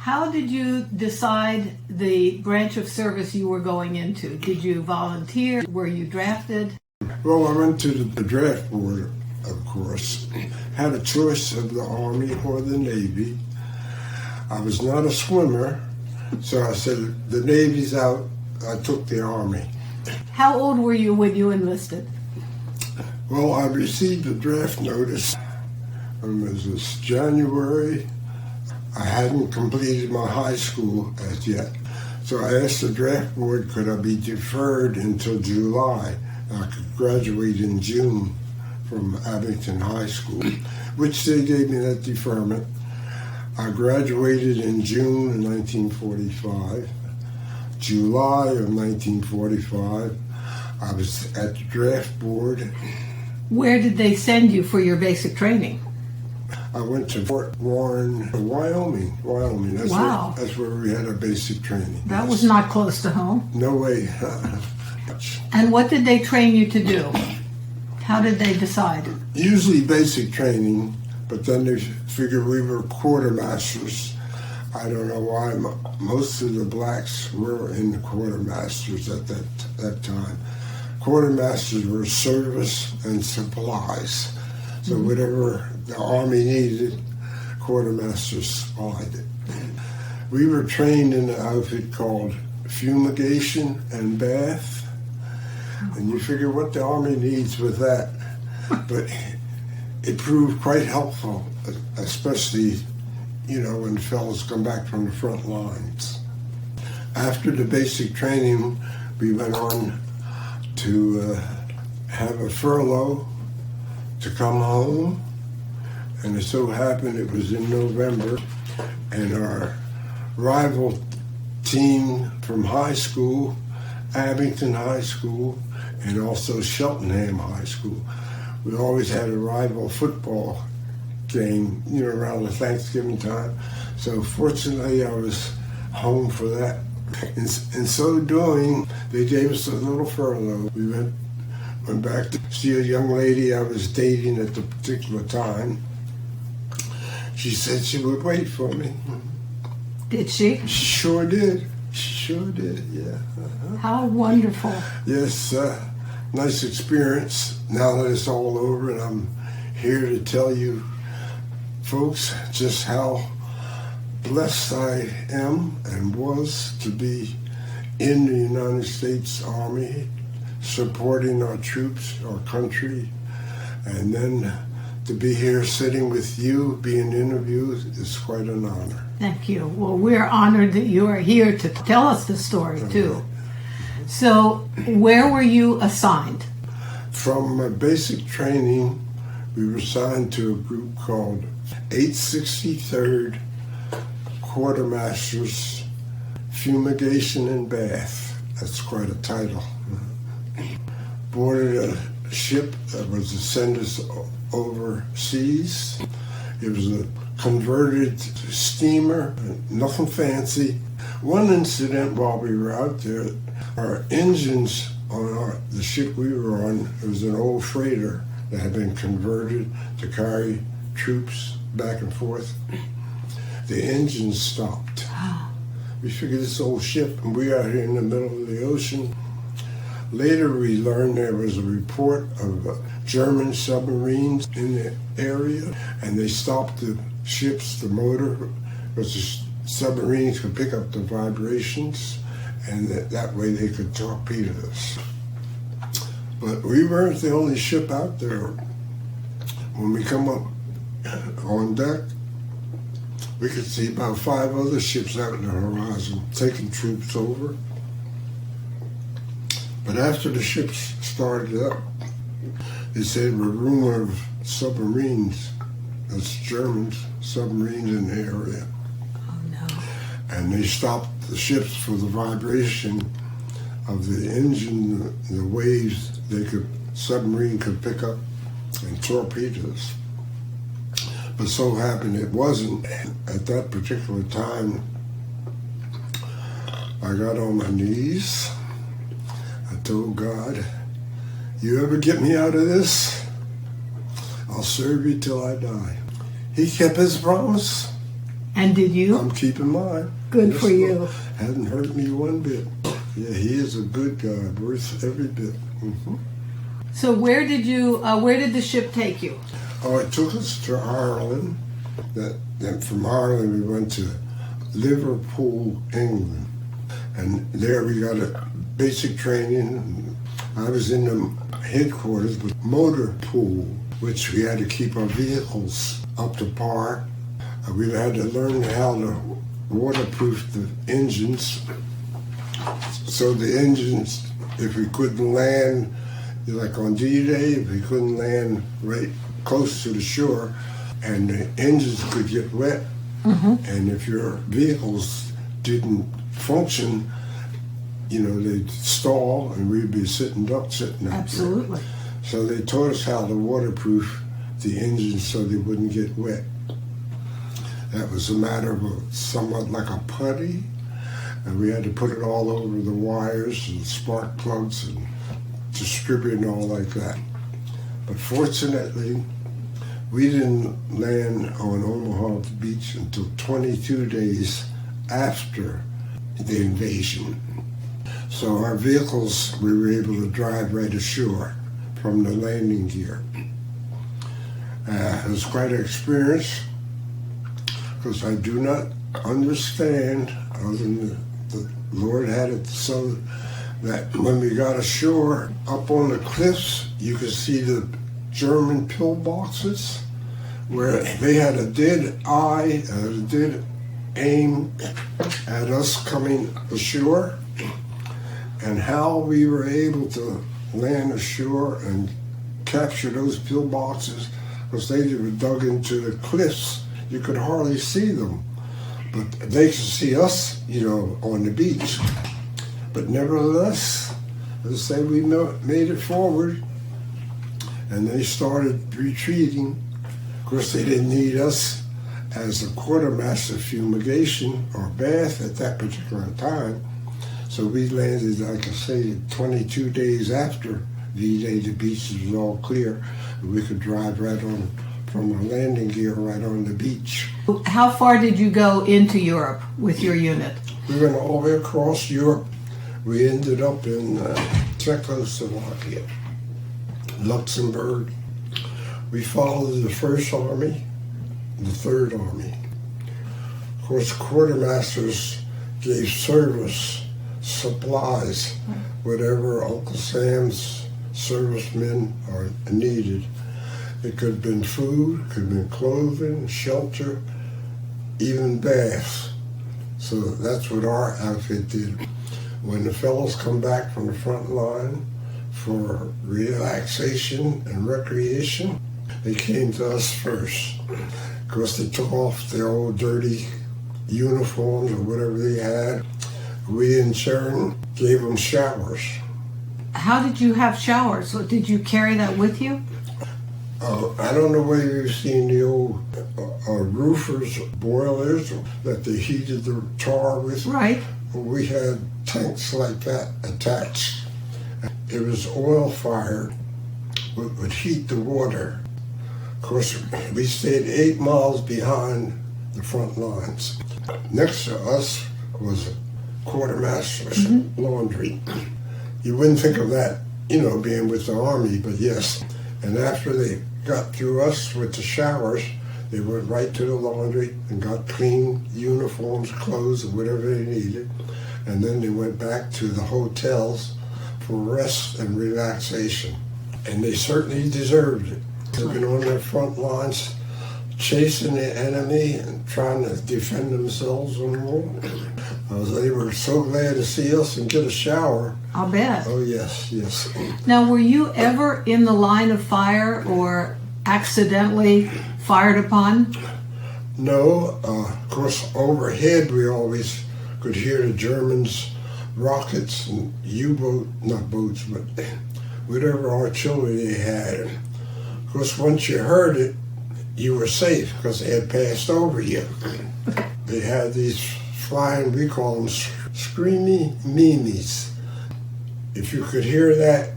How did you decide the branch of service you were going into? Did you volunteer? Were you drafted? Well, I went to the draft board, of course. Had a choice of the Army or the Navy. I was not a swimmer, so I said, the Navy's out. I took the Army. How old were you when you enlisted? Well, I received a draft notice. It was this January. I hadn't completed my high school as yet. So I asked the draft board, could I be deferred until July? I could graduate in June from Abington High School, which they gave me that deferment. I graduated in June of 1945. July of 1945, I was at the draft board. Where did they send you for your basic training? I went to Fort Warren, Wyoming. Wow. That's where we had our basic training. That was not close to home. No way. And what did they train you to do? How did they decide? Usually basic training, but then they figured we were quartermasters. I don't know why. Most of the blacks were in the quartermasters at that time. Quartermasters were service and supplies. So whatever the Army needed, quartermasters supplied it. We were trained in an outfit called Fumigation and bath. And you figure what the Army needs with that. But it proved quite helpful, especially, when fellows come back from the front lines. After the basic training, we went on to have a furlough to come home. And it so happened it was in November, and our rival team from high school, Abington High School, and also Cheltenham High School. We always had a rival football game, around the Thanksgiving time. So fortunately, I was home for that. In so doing, they gave us a little furlough. We went back to see a young lady I was dating at the particular time. She said she would wait for me. Did she? She sure did. Yeah. How wonderful. Yes, nice experience. Now that it's all over, and I'm here to tell you folks just how blessed I am and was to be in the United States Army, supporting our troops, our country, and then to be here sitting with you, being interviewed, is quite an honor. Thank you. Well, we're honored that you are here to tell us the story, too. So, where were you assigned? From my basic training, we were assigned to a group called 863rd Quartermasters, Fumigation and Bath. That's quite a title. Boarded a ship that was to send us overseas. It was a converted steamer, nothing fancy. One incident while we were out there, our engines on the ship we were on, it was an old freighter that had been converted to carry troops back and forth. The engines stopped. We figured this old ship, and we out here in the middle of the ocean. Later we learned there was a report of German submarines in the area, and they stopped the ships, the motor, because the submarines could pick up the vibrations, and that way they could torpedo us. But we weren't the only ship out there. When we come up on deck, we could see about 5 other ships out in the horizon taking troops over. But after the ships started up, they said a rumor of submarines, that's Germans, submarines in the area. Oh, no. And they stopped the ships for the vibration of the engine, the waves submarine could pick up and torpedo us. But so happened it wasn't. At that particular time, I got on my knees. I told God, you ever get me out of this, I'll serve you till I die. He kept his promise. And did you? I'm keeping mine. Good for you. Hasn't hurt me one bit. Yeah, he is a good guy, worth every bit. Mm-hmm. So where did the ship take you? Oh, it took us to Ireland. Then from Ireland we went to Liverpool, England. And there we got a basic training. I was in the headquarters with motor pool, which we had to keep our vehicles up to par. We had to learn how to waterproof the engines. So the engines, if we couldn't land, like on D-Day, if we couldn't land right close to the shore, and the engines could get wet, and if your vehicles didn't function, they'd stall, and we'd be sitting up there. Absolutely. So they taught us how to waterproof the engines so they wouldn't get wet. That was a matter of somewhat like a putty, and we had to put it all over the wires and spark plugs and distribute and all like that. But fortunately, we didn't land on Omaha Beach until 22 days after the invasion. So our vehicles, we were able to drive right ashore from the landing gear. It was quite an experience, because I do not understand, other than the Lord had it so that when we got ashore, up on the cliffs, you could see the German pillboxes, where they had a dead eye, a dead aim at us coming ashore, and how we were able to land ashore and capture those pillboxes, because they were dug into the cliffs. You could hardly see them, but they could see us, on the beach. But nevertheless, as I say, we made it forward, and they started retreating. Of course, they didn't need us as a quartermaster fumigation or bath at that particular time. So we landed, like I say, 22 days after V-Day. The beaches was all clear, and we could drive right on from our landing gear right on the beach. How far did you go into Europe with your unit? We went all the way across Europe. We ended up in Czechoslovakia, Luxembourg. We followed the First Army, the Third Army. Of course, quartermasters gave service, supplies, whatever Uncle Sam's servicemen are needed. It could have been food, could have been clothing, shelter, even baths. So that's what our outfit did. When the fellows come back from the front line for relaxation and recreation, they came to us first. Of course, they took off their old dirty uniforms or whatever they had. We in turn gave them showers. How did you have showers? Did you carry that with you? I don't know whether you've seen the old roofers, boilers that they heated the tar with. Right. We had tanks like that attached. It was oil fired, would heat the water. Of course, we stayed 8 miles behind the front lines. Next to us was Quartermaster's laundry. You wouldn't think of that, being with the Army, but yes. And after they got through us with the showers, they went right to the laundry and got clean uniforms, clothes, or whatever they needed. And then they went back to the hotels for rest and relaxation. And they certainly deserved it. They've been on their front lines chasing the enemy and trying to defend themselves on the war. They were so glad to see us and get a shower. I'll bet. Oh, yes. Now, were you ever in the line of fire or accidentally fired upon? No. Of course, overhead we always could hear the Germans' rockets and U-boat, not boats, but whatever artillery they had. Of course, once you heard it, you were safe because they had passed over you. They had these flying, we call them screamy memes. If you could hear that,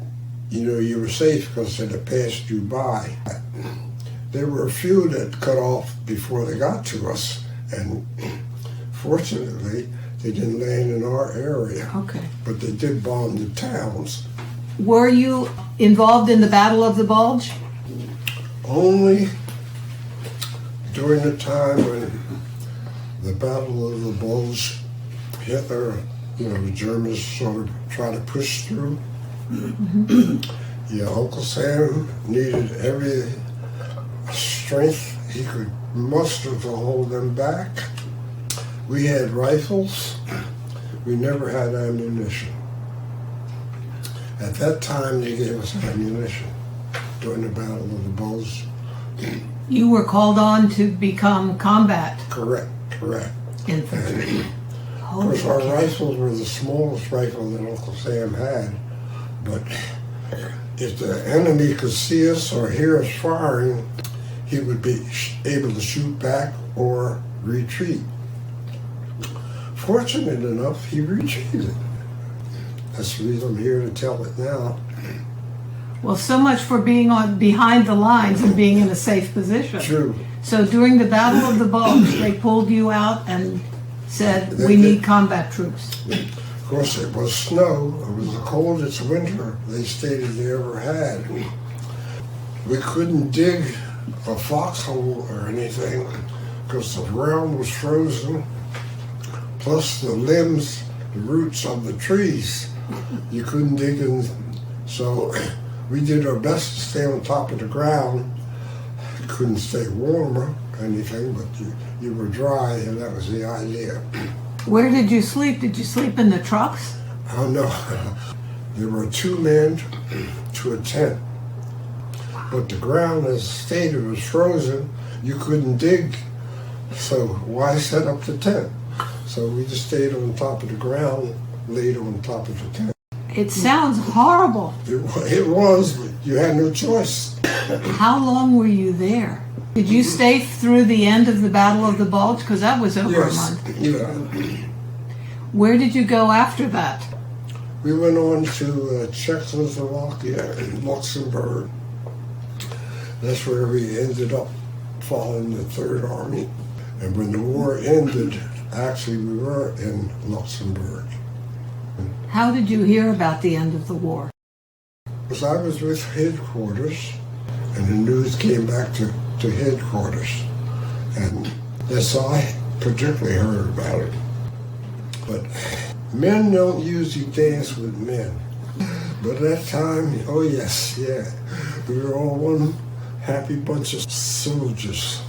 you were safe because it had passed you by. There were a few that cut off before they got to us, And fortunately, they didn't land in our area. Okay. But they did bomb the towns. Were you involved in the Battle of the Bulge? Only during the time when the Battle of the Bulge, Hitler, the Germans sort of tried to push through. Yeah, Uncle Sam needed every strength he could muster to hold them back. We had rifles. We never had ammunition. At that time, they gave us ammunition during the Battle of the Bulge. You were called on to become combat Correct. infantry. Of course, our rifles were the smallest rifle that Uncle Sam had, but if the enemy could see us or hear us firing, he would be able to shoot back or retreat. Fortunate enough, he retreated. That's the reason I'm here to tell it now. Well, so much for being behind the lines and being in a safe position. True. So during the Battle of the Bulge, they pulled you out and said, we need combat troops. Of course, it was snow. It was the coldest winter they stated they ever had. We couldn't dig a foxhole or anything because the ground was frozen. Plus the limbs, the roots of the trees, you couldn't dig in. So we did our best to stay on top of the ground. Couldn't stay warm or anything, but you were dry, and that was the idea. Where did you sleep? Did you sleep in the trucks? Oh no, there were 2 men to a tent. But the ground, as stated, was frozen. You couldn't dig, so why set up the tent? So we just stayed on top of the ground, laid on top of the tent. It sounds horrible. It was, but you had no choice. How long were you there? Did you stay through the end of the Battle of the Bulge? Because that was over a month. Yeah. Where did you go after that? We went on to Czechoslovakia and Luxembourg. That's where we ended up following the Third Army. And when the war ended, actually we were in Luxembourg. How did you hear about the end of the war? Because I was with headquarters, and the news came back to headquarters. And that's how I particularly heard about it. But men don't usually dance with men. But at that time, oh yes, yeah. We were all one happy bunch of soldiers.